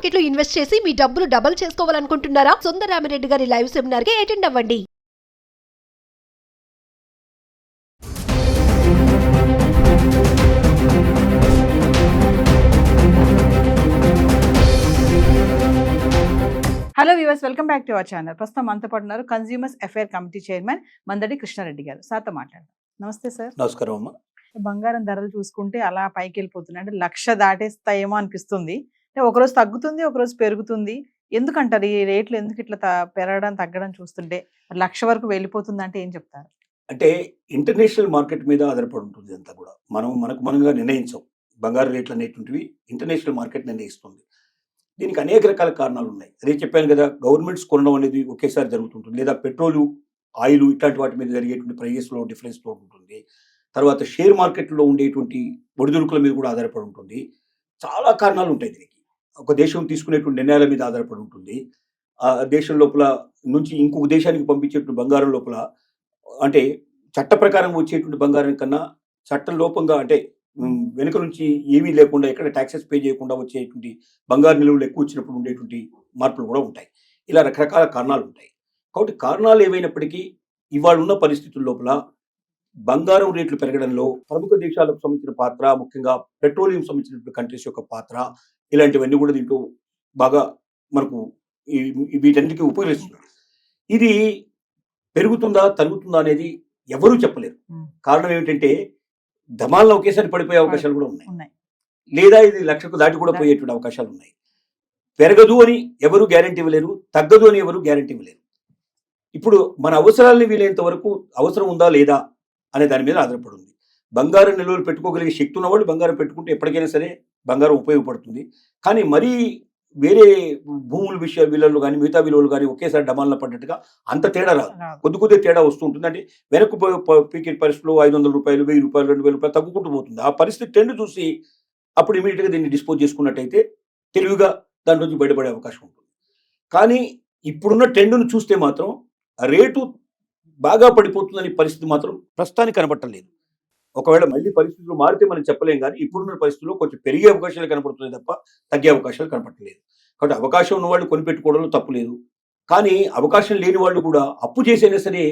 Market లో invest చేసి మీ డబ్బులు డబుల్ చేసుకోవాలనుకుంటున్నారా? సుందరరామిరెడ్డి గారి లైవ్ సెమినార్ కి అటెండ్ అవ్వండి. Hello viewers, welcome back to our channel. ప్రస్తుతం మనతో పాటు ఉన్నారు consumers affair committee chairman Mandadi Krishnareddy గారు. సార్తో మాట్లాడదాం. నమస్తే సార్. నమస్కారం అమ్మ. బంగారం ధరలు చూసుకుంటే అలా పైకి వెళ్ళిపోతున్నాయి, అంటే 1,00,000 దాటేస్తాయేమో అనిపిస్తుంది. అంటే ఒకరోజు తగ్గుతుంది, ఒకరోజు పెరుగుతుంది. ఎందుకంటారు ఈ రేట్లు ఎందుకు ఇట్లా పెరగడం తగ్గడం చూస్తుంటే 1,00,000 వరకు వెళ్ళిపోతుంది అంటే ఏం చెప్తారు? అంటే ఇంటర్నేషనల్ మార్కెట్ మీద ఆధారపడి ఉంటుంది అంతా కూడా. మనగా నిర్ణయించాం. బంగారు రేట్లు అనేటువంటివి ఇంటర్నేషనల్ మార్కెట్ నిర్ణయిస్తుంది. దీనికి అనేక రకాల కారణాలు ఉన్నాయి. అదే చెప్పాను కదా, గవర్నమెంట్స్ కొనడం అనేది ఒకేసారి జరుగుతుంటుంది, లేదా పెట్రోలు, ఆయిల్ ఇట్లాంటి వాటి మీద జరిగేటువంటి ప్రైజెస్లో డిఫరెన్స్లో ఉంటుంది. తర్వాత షేర్ మార్కెట్లో ఉండేటువంటి ఒడిదుడుకుల మీద కూడా ఆధారపడి ఉంటుంది. చాలా కారణాలు ఉంటాయి దీనికి. ఒక దేశం తీసుకునేటువంటి నిర్ణయాల మీద ఆధారపడి ఉంటుంది. ఆ దేశం లోపల నుంచి ఇంకొక దేశానికి పంపించేటువంటి బంగారం లోపల, అంటే చట్ట ప్రకారం వచ్చేటువంటి బంగారం కన్నా చట్టం లోపంగా, అంటే వెనుక నుంచి ఏమీ లేకుండా ఎక్కడ ట్యాక్సెస్ పే చేయకుండా వచ్చేటువంటి బంగారు నిలువలు ఎక్కువ వచ్చినప్పుడు ఉండేటువంటి మార్పులు కూడా ఉంటాయి. ఇలా రకరకాల కారణాలు ఉంటాయి. కాబట్టి కారణాలు ఏవైనప్పటికీ ఇవాళ ఉన్న పరిస్థితుల లోపల బంగారం రేట్లు పెరగడంలో ప్రముఖ దేశాలకు సంబంధించిన పాత్ర, ముఖ్యంగా పెట్రోలియం సంబంధించినటువంటి కంట్రీస్ యొక్క పాత్ర, ఇలాంటివన్నీ కూడా దీంట్లో బాగా మనకు వీటన్నిటికీ ఉపయోగిస్తున్నారు. ఇది పెరుగుతుందా తగ్గుతుందా అనేది ఎవరూ చెప్పలేరు. కారణం ఏమిటంటే ధమాల్లో ఒకేసారి పడిపోయే అవకాశాలు కూడా ఉన్నాయి, లేదా ఇది 1,00,000కు దాటి కూడా పోయేటువంటి అవకాశాలు ఉన్నాయి. పెరగదు అని ఎవరు గ్యారెంటీ ఇవ్వలేరు, తగ్గదు అని ఎవరు గ్యారెంటీ ఇవ్వలేరు. ఇప్పుడు మన అవసరాలని వీలైనంత వరకు అవసరం ఉందా లేదా అనే దాని మీద ఆధారపడి ఉంది. బంగారం నిల్వలు పెట్టుకోగలిగే శక్తి ఉన్నవాళ్ళు బంగారం పెట్టుకుంటే ఎప్పటికైనా సరే బంగారం ఉపయోగపడుతుంది. కానీ మరీ వేరే భూముల విలువలు కానీ మిగతా విలువలు కానీ ఒకేసారి డమాల్లో పడ్డట్టుగా అంత తేడా రాదు. కొద్ది తేడా వస్తూ ఉంటుంది. అంటే వెనక్కు పీకే పరిస్థితుల్లో 500 రూపాయలు, 1000 రూపాయలు, 2000 రూపాయలు తగ్గుకుంటూ పోతుంది. ఆ పరిస్థితి ట్రెండ్ చూసి అప్పుడు ఇమీడియట్గా దీన్ని డిస్పోజ్ చేసుకున్నట్టయితే తెలివిగా దాని నుంచి బయటపడే అవకాశం ఉంటుంది. కానీ ఇప్పుడున్న ట్రెండ్ను చూస్తే మాత్రం రేటు బాగా పడిపోతుందని పరిస్థితి మాత్రం ప్రస్తుతానికి కనబట్టలేదు. ఒకవేళ మళ్ళీ పరిస్థితులు మారితే మనం చెప్పలేం, కానీ ఇప్పుడున్న పరిస్థితుల్లో కొంచెం పెరిగే అవకాశాలు కనపడుతున్నాయి తప్ప తగ్గే అవకాశాలు కనపడలేదు. కాబట్టి అవకాశం ఉన్న వాళ్ళు కొనిపెట్టుకోవడంలో తప్పు లేదు. కానీ అవకాశం లేని వాళ్ళు కూడా అప్పు చేసైనా సరే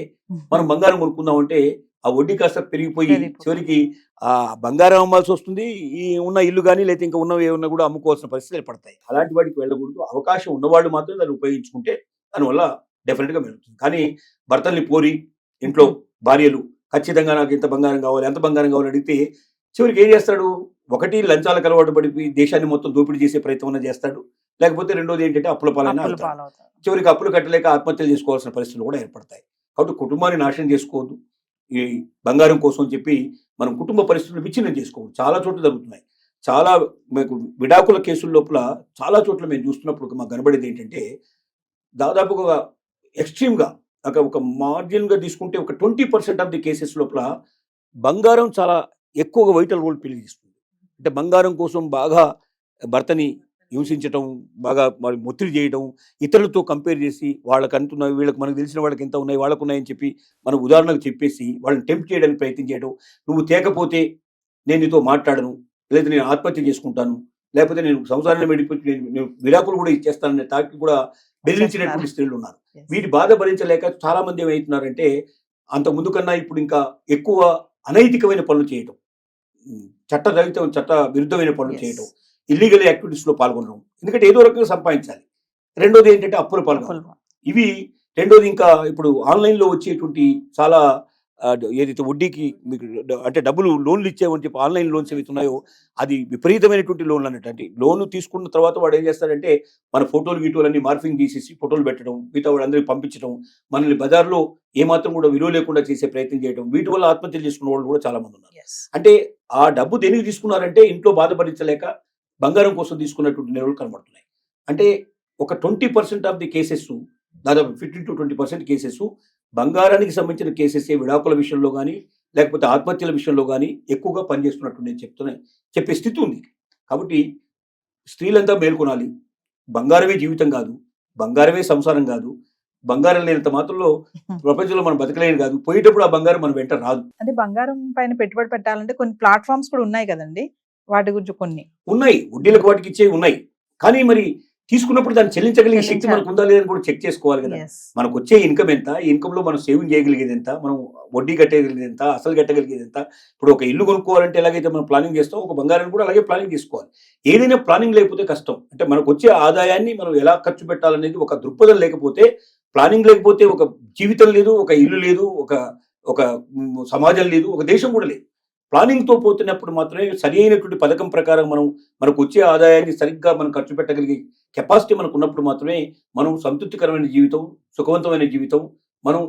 మనం బంగారం కొనుక్కుందామంటే ఆ వడ్డీ కాస్త పెరిగిపోయి చివరికి ఆ బంగారం అమ్మాల్సి వస్తుంది. ఈ ఉన్న ఇల్లు కానీ లేకపోతే ఇంకా ఉన్నవి ఏమన్నా కూడా అమ్ముకోవాల్సిన పరిస్థితులు ఏర్పడతాయి. అలాంటి వాటికి వెళ్ళకూడదు. అవకాశం ఉన్నవాళ్ళు మాత్రం దాన్ని ఉపయోగించుకుంటే దానివల్ల డెఫినెట్గా వెళ్తుంది. కానీ భర్తల్ని పోరి ఇంట్లో భార్యలు ఖచ్చితంగా నాకు ఇంత బంగారం కావాలి, ఎంత బంగారం కావాలి అడిగితే చివరికి ఏం చేస్తాడు? ఒకటి లంచాలకు అలవాటు పడిపోయి దేశాన్ని మొత్తం దోపిడీ చేసే ప్రయత్నం చేస్తాడు, లేకపోతే రెండోది ఏంటంటే అప్పుల పాలైనా చివరికి అప్పులు కట్టలేక ఆత్మహత్యలు చేసుకోవాల్సిన పరిస్థితులు కూడా ఏర్పడతాయి. కాబట్టి కుటుంబాన్ని నాశనం చేసుకోవద్దు. ఈ బంగారం కోసం చెప్పి మనం కుటుంబ పరిస్థితులు విచ్ఛిన్నం చేసుకోవద్దు. చాలా చోట్ల జరుగుతున్నాయి. చాలా మీకు విడాకుల కేసుల లోపల చాలా చోట్ల మేము చూస్తున్నప్పుడు మాకు కనబడేది ఏంటంటే దాదాపుగా ఎక్స్ట్రీమ్గా ఒక మార్జిన్గా తీసుకుంటే ఒక 20% ఆఫ్ ది కేసెస్ లోపల బంగారం చాలా ఎక్కువగా వైటల్ రోల్ ప్లే చేస్తుంది. అంటే బంగారం కోసం బాగా భర్తని హింసించడం, బాగా మరి ఒత్తిడి చేయడం, ఇతరులతో కంపేర్ చేసి వాళ్ళకి అంటున్నాయి, వీళ్ళకి మనకు తెలిసిన వాళ్ళకి ఎంత ఉన్నాయి, వాళ్ళకు ఉన్నాయని చెప్పి మన ఉదాహరణకు చెప్పేసి వాళ్ళని టెంప్ట్ చేయడానికి ప్రయత్నం చేయడం. నువ్వు తేకపోతే నేను నీతో మాట్లాడను, లేదా నేను ఆత్మహత్య చేసుకుంటాను, లేకపోతే నేను సంసారాన్ని విడిపోయి నేను విడాకులు కూడా ఇచ్చేస్తాననే తాకి కూడా బెదిరించినటువంటి స్త్రీలు ఉన్నారు. వీటి బాధ భరించలేక చాలా మంది ఏమవుతున్నారంటే అంత ముందు కన్నా ఇప్పుడు ఇంకా ఎక్కువ అనైతికమైన పనులు చేయటం, చట్ట విరుద్ధమైన పనులు చేయటం, ఇల్లీగల్ యాక్టివిటీస్లో పాల్గొనడం. ఎందుకంటే ఏదో రకంగా సంపాదించాలి. రెండోది ఏంటంటే అప్పులు పాల్గొనడం. ఇవి రెండోది. ఇంకా ఇప్పుడు ఆన్లైన్లో వచ్చేటువంటి చాలా ఏదైతే వడ్డీకి మీకు అంటే డబ్బులు లోన్లు ఇచ్చేవని చెప్పి ఆన్లైన్ లోన్స్ ఏవైతే ఉన్నాయో అది విపరీతమైనటువంటి లోన్లు అన్నట్టు. లోన్ తీసుకున్న తర్వాత వాడు ఏం చేస్తాడంటే మన ఫోటోలు అన్ని మార్ఫింగ్ తీసేసి ఫోటోలు పెట్టడం, మిగతా వాళ్ళందరికీ పంపించడం, మనల్ని బజార్లో ఏమాత్రం కూడా విలువ లేకుండా చేసే ప్రయత్నం చేయడం. వీటి వల్ల ఆత్మహత్యలు చేసుకున్న వాళ్ళు కూడా చాలా మంది ఉన్నారు. అంటే ఆ డబ్బు దేనికి తీసుకున్నారంటే ఇంట్లో బాధపడించలేక బంగారం కోసం తీసుకున్నటువంటి నిలవలు కనబడుతున్నాయి. అంటే ఒక 20% ఆఫ్ ది కేసెస్, దాదాపు 15 to 20% కేసెస్ బంగారానికి సంబంధించిన కేసెస్ విడాకుల విషయంలో కానీ లేకపోతే ఆత్మహత్యల విషయంలో కానీ ఎక్కువగా పనిచేస్తున్నట్టు నేను చెప్పే స్థితి ఉంది. కాబట్టి స్త్రీలంతా మేల్కొనాలి. బంగారమే జీవితం కాదు, బంగారమే సంసారం కాదు, బంగారం లేనంత మాత్రంలో ప్రపంచంలో మనం బతకలేని కాదు. పోయేటప్పుడు ఆ బంగారం మన వెంట రాదు. అంటే బంగారం పైన పెట్టుబడి పెట్టాలంటే కొన్ని ప్లాట్ఫామ్స్ కూడా ఉన్నాయి కదండి, వాటి గురించి కొన్ని ఉన్నాయి, వడ్డీలకు వాటికి ఇచ్చేవి ఉన్నాయి. కానీ మరి తీసుకున్నప్పుడు దాన్ని చెల్లించగలిగే శక్తి చెల్లించాలి. మనకు ఉందా లేదని కూడా చెక్ చేసుకోవాలి కదా. Yes. మనకు వచ్చే ఇన్కమ్ ఎంత, ఈ ఇన్కమ్ లో మనం సేవింగ్ చేయగలిగేది ఎంత, మనం వడ్డీ కట్టగలిగేది ఎంత, అసలు కట్టగలిగేది ఎంత. ఇప్పుడు ఒక ఇల్లు కొనుక్కోవాలంటే ఎలాగైతే మనం ప్లానింగ్ చేస్తాం, ఒక బంగారాన్ని కూడా అలాగే ప్లానింగ్ చేసుకోవాలి. ఏదైనా ప్లానింగ్ లేకపోతే కష్టం. అంటే మనకు వచ్చే ఆదాయాన్ని మనం ఎలా ఖర్చు పెట్టాలనేది ఒక దృక్పథం లేకపోతే, ప్లానింగ్ లేకపోతే ఒక జీవితం లేదు, ఒక ఇల్లు లేదు, ఒక ఒక సమాజం లేదు, ఒక దేశం కూడా లేదు. ప్లానింగ్తో పోతున్నప్పుడు మాత్రమే సరి అయినటువంటి పథకం ప్రకారం మనకు వచ్చే ఆదాయాన్ని సరిగ్గా మనం ఖర్చు పెట్టగలిగే కెపాసిటీ మనకు ఉన్నప్పుడు మాత్రమే మనం సంతృప్తికరమైన జీవితం, సుఖవంతమైన జీవితం మనం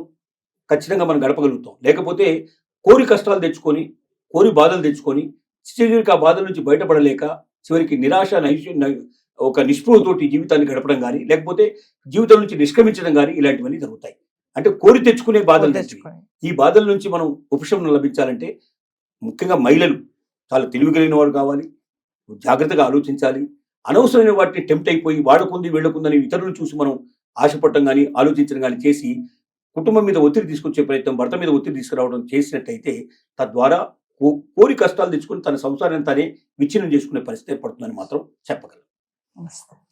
ఖచ్చితంగా మనం గడపగలుగుతాం. లేకపోతే కోరి కష్టాలు తెచ్చుకొని, కోరి బాధలు తెచ్చుకొని, చివరికి ఆ బాధల నుంచి బయటపడలేక చివరికి నిరాశ ఒక నిస్పృహతోటి జీవితాన్ని గడపడం కానీ, లేకపోతే జీవితం నుంచి నిష్క్రమించడం కానీ ఇలాంటివన్నీ జరుగుతాయి. అంటే కోరి తెచ్చుకునే బాధలు తెచ్చుకుని తెచ్చుకొని. ఈ బాధల నుంచి మనం ఉపశమనం లభించాలంటే ముఖ్యంగా మహిళలు చాలా తెలివి కలిగిన వాడు కావాలి, జాగ్రత్తగా ఆలోచించాలి. అనవసరమైన వాటిని టెంప్ట్ అయిపోయి వాడకుంది వీళ్ళకుందని ఇతరులను చూసి మనం ఆశపడటం కానీ, ఆలోచించడం కానీ చేసి కుటుంబం మీద ఒత్తిడి తీసుకొచ్చే ప్రయత్నం, భర్త మీద ఒత్తిడి తీసుకురావడం చేసినట్టయితే తద్వారా కోరి కష్టాలు తెచ్చుకుని తన సంసారాన్ని తానే విచ్ఛిన్నం చేసుకునే పరిస్థితి ఏర్పడుతుందని మాత్రం చెప్పగలను. నమస్తే.